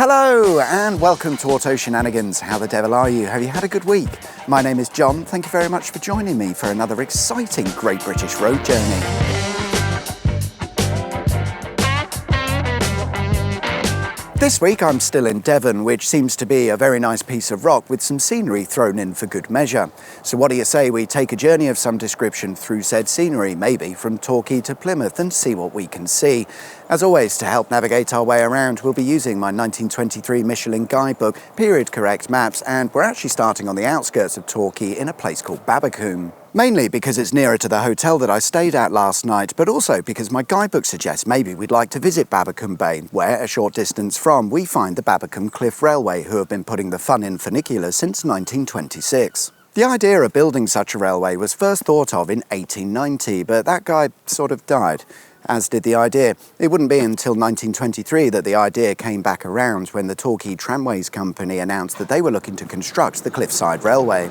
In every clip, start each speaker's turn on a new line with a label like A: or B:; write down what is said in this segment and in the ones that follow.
A: Hello and welcome to Auto Shenanigans. How the devil are you? Have you had a good week? My name is John. Thank you very much for joining me for another exciting Great British Road Journey. This week I'm still in Devon, which seems to be a very nice piece of rock with some scenery thrown in for good measure. So what do you say we take a journey of some description through said scenery, maybe from Torquay to Plymouth, and see what we can see. As always, to help navigate our way around, we'll be using my 1923 Michelin guidebook, period correct maps, and we're actually starting on the outskirts of Torquay in a place called Babbcombe. Mainly because it's nearer to the hotel that I stayed at last night, but also because my guidebook suggests maybe we'd like to visit Babbcombe Bay, where, a short distance from, we find the Babbcombe Cliff Railway, who have been putting the fun in funiculars since 1926. The idea of building such a railway was first thought of in 1890, but that guy sort of died, as did the idea. It wouldn't be until 1923 that the idea came back around, when the Torquay Tramways Company announced that they were looking to construct the Cliffside Railway.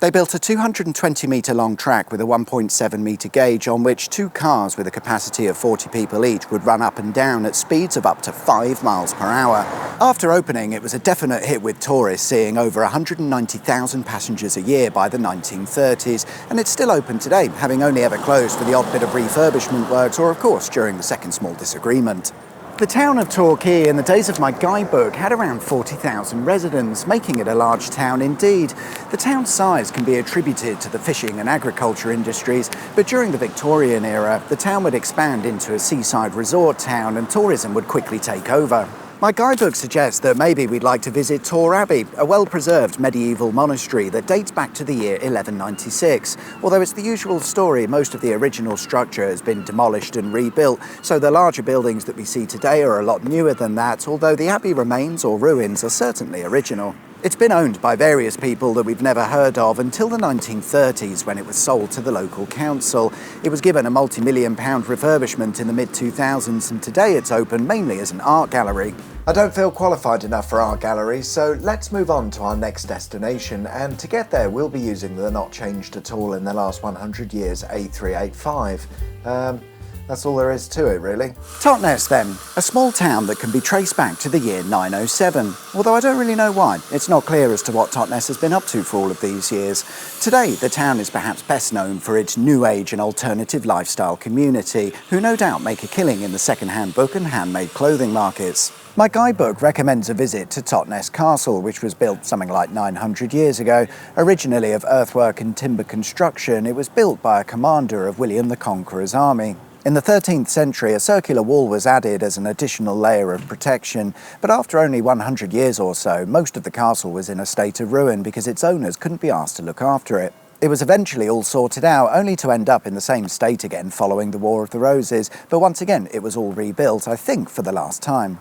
A: They built a 220-metre long track with a 1.7-metre gauge on which two cars with a capacity of 40 people each would run up and down at speeds of up to 5 miles per hour. After opening, it was a definite hit with tourists, seeing over 190,000 passengers a year by the 1930s, and it's still open today, having only ever closed for the odd bit of refurbishment works or, of course, during the second small disagreement. The town of Torquay in the days of my guidebook had around 40,000 residents, making it a large town indeed. The town's size can be attributed to the fishing and agriculture industries, but during the Victorian era, the town would expand into a seaside resort town and tourism would quickly take over. My guidebook suggests that maybe we'd like to visit Torre Abbey, a well-preserved medieval monastery that dates back to the year 1196. Although it's the usual story, most of the original structure has been demolished and rebuilt, so the larger buildings that we see today are a lot newer than that, although the abbey remains or ruins are certainly original. It's been owned by various people that we've never heard of until the 1930s, when it was sold to the local council. It was given a multi-million-pound refurbishment in the mid-2000s, and today it's open mainly as an art gallery. I don't feel qualified enough for art galleries, so let's move on to our next destination, and to get there we'll be using the not changed at all in the last 100 years A385. That's all there is to it, really. Totnes, then. A small town that can be traced back to the year 907. Although I don't really know why. It's not clear as to what Totnes has been up to for all of these years. Today, the town is perhaps best known for its new age and alternative lifestyle community, who no doubt make a killing in the second-hand book and handmade clothing markets. My guidebook recommends a visit to Totnes Castle, which was built something like 900 years ago. Originally of earthwork and timber construction, it was built by a commander of William the Conqueror's army. In the 13th century, a circular wall was added as an additional layer of protection, but after only 100 years or so, most of the castle was in a state of ruin because its owners couldn't be asked to look after it. It was eventually all sorted out, only to end up in the same state again following the War of the Roses, but once again it was all rebuilt, I think for the last time.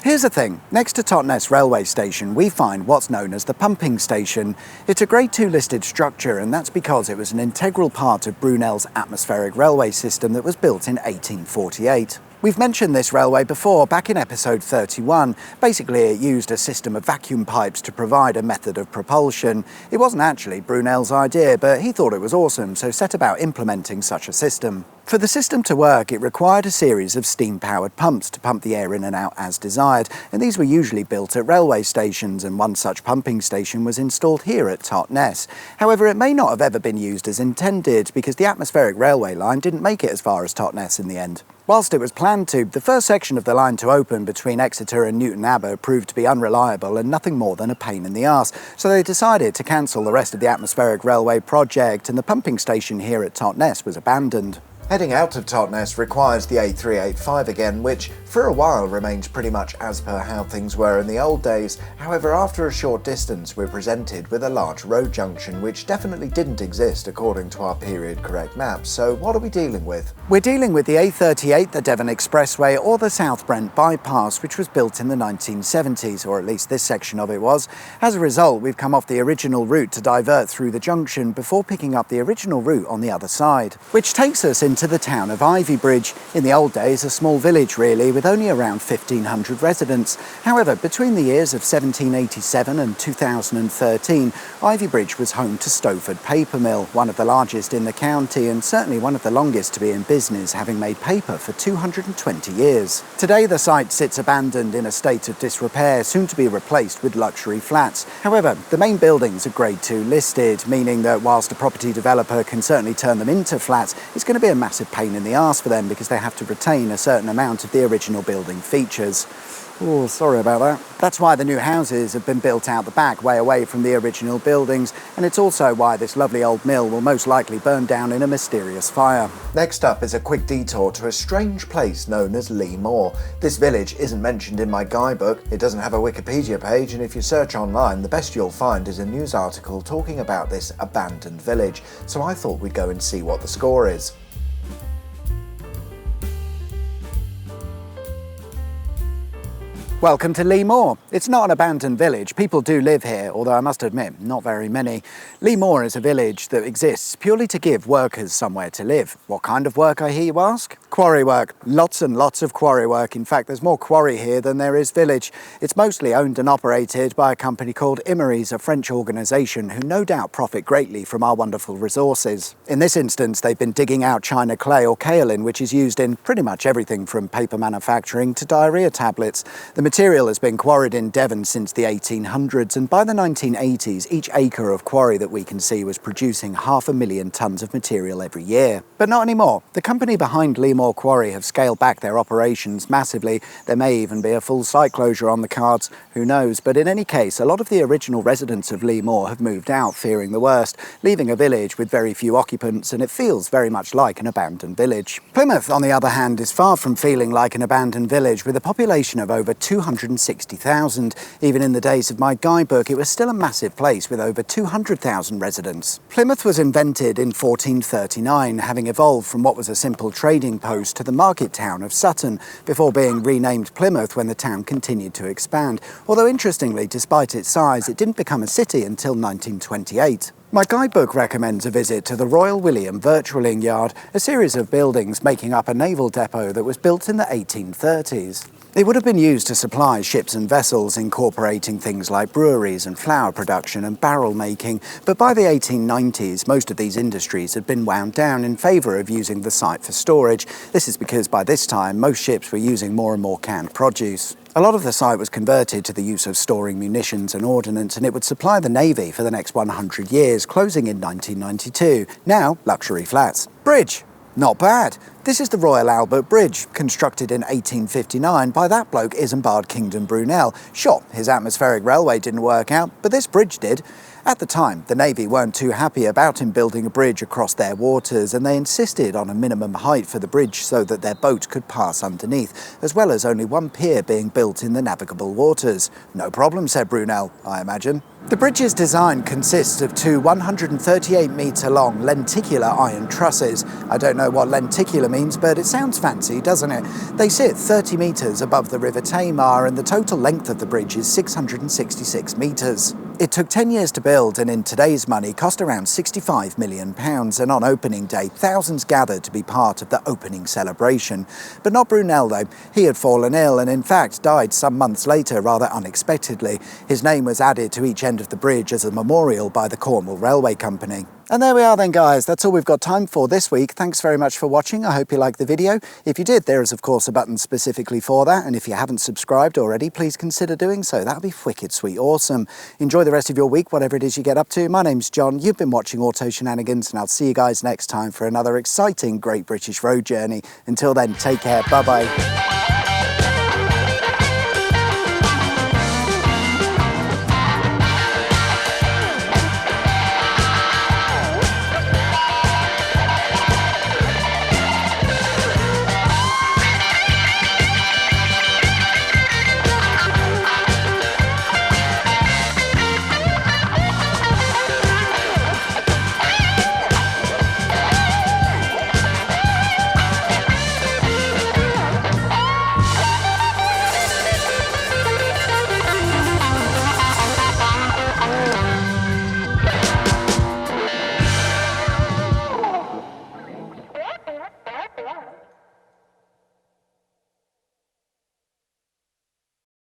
A: Here's the thing, next to Totnes railway station we find what's known as the pumping station. It's a Grade 2 listed structure, and that's because it was an integral part of Brunel's atmospheric railway system that was built in 1848. We've mentioned this railway before, back in episode 31. Basically, it used a system of vacuum pipes to provide a method of propulsion. It wasn't actually Brunel's idea, but he thought it was awesome, so set about implementing such a system. For the system to work, it required a series of steam-powered pumps to pump the air in and out as desired, and these were usually built at railway stations, and one such pumping station was installed here at Totnes. However, it may not have ever been used as intended, because the atmospheric railway line didn't make it as far as Totnes in the end. Whilst it was planned to, the first section of the line to open between Exeter and Newton Abbot proved to be unreliable and nothing more than a pain in the arse, so they decided to cancel the rest of the atmospheric railway project, and the pumping station here at Totnes was abandoned. Heading out of Totnes requires the A385 again, which for a while remains pretty much as per how things were in the old days. However, after a short distance we're presented with a large road junction which definitely didn't exist according to our period correct maps. So what are we dealing with? We're dealing with the A38, the Devon Expressway, or the South Brent Bypass, which was built in the 1970s, or at least this section of it was. As a result, we've come off the original route to divert through the junction before picking up the original route on the other side, which takes us into into the town of Ivybridge. In the old days, a small village really, with only around 1,500 residents. However, between the years of 1787 and 2013, Ivybridge was home to Stowford Paper Mill, one of the largest in the county and certainly one of the longest to be in business, having made paper for 220 years. Today, the site sits abandoned in a state of disrepair, soon to be replaced with luxury flats. However, the main buildings are Grade 2 listed, meaning that whilst a property developer can certainly turn them into flats, it's going to be a massive pain in the arse for them because they have to retain a certain amount of the original building features. Oh, sorry about that. That's why the new houses have been built out the back, way away from the original buildings, and it's also why this lovely old mill will most likely burn down in a mysterious fire. Next up is a quick detour to a strange place known as Moor. This village isn't mentioned in my guidebook, it doesn't have a Wikipedia page, and if you search online, the best you'll find is a news article talking about this abandoned village. So I thought we'd go and see what the score is. Welcome to Moor. It's not an abandoned village. People do live here, although I must admit, not very many. Moor is a village that exists purely to give workers somewhere to live. What kind of work, I hear you ask? Quarry work. Lots and lots of quarry work. In fact, there's more quarry here than there is village. It's mostly owned and operated by a company called Ivybridge, a French organisation who no doubt profit greatly from our wonderful resources. In this instance, they've been digging out China clay or kaolin, which is used in pretty much everything from paper manufacturing to diarrhoea tablets. The material has been quarried in Devon since the 1800s, and by the 1980s, each acre of quarry that we can see was producing 500,000 tonnes of material every year. But not anymore. The company behind Moor Quarry have scaled back their operations massively. There may even be a full site closure on the cards, who knows. But in any case, a lot of the original residents of Moor have moved out, fearing the worst, leaving a village with very few occupants, and it feels very much like an abandoned village. Plymouth, on the other hand, is far from feeling like an abandoned village, with a population of over 260,000. Even in the days of my guidebook, it was still a massive place with over 200,000 residents. Plymouth was invented in 1439, having evolved from what was a simple trading post to the market town of Sutton, before being renamed Plymouth when the town continued to expand. Although interestingly, despite its size, it didn't become a city until 1928. My guidebook recommends a visit to the Royal William Virtualling Yard, a series of buildings making up a naval depot that was built in the 1830s. It would have been used to supply ships and vessels, incorporating things like breweries and flour production and barrel making, but by the 1890s, most of these industries had been wound down in favour of using the site for storage. This is because by this time, most ships were using more and more canned produce. A lot of the site was converted to the use of storing munitions and ordnance, and it would supply the Navy for the next 100 years, closing in 1992. Now, luxury flats. Bridge. Not bad. This is the Royal Albert Bridge, constructed in 1859 by that bloke Isambard Kingdom Brunel. Sure, his atmospheric railway didn't work out, but this bridge did. At the time, the Navy weren't too happy about him building a bridge across their waters, and they insisted on a minimum height for the bridge so that their boat could pass underneath, as well as only one pier being built in the navigable waters. No problem, said Brunel, I imagine. The bridge's design consists of two 138-metre-long lenticular iron trusses. I don't know what lenticular means, but it sounds fancy, doesn't it? They sit 30 metres above the River Tamar, and the total length of the bridge is 666 metres. It took 10 years to build, and in today's money cost around £65 million, and on opening day, thousands gathered to be part of the opening celebration. But not Brunel, though. He had fallen ill and in fact died some months later rather unexpectedly. His name was added to each end of the bridge as a memorial by the Cornwall Railway Company. And there we are then, guys. That's all we've got time for this week. Thanks very much for watching. I hope you liked the video. If you did, there is of course a button specifically for that, and if you haven't subscribed already, please consider doing so. That would be wicked sweet awesome. Enjoy the rest of your week, whatever it is you get up to. My name's John. You've been watching Auto Shenanigans, and I'll see you guys next time for another exciting Great British Road Journey. Until then, take care. Bye-bye.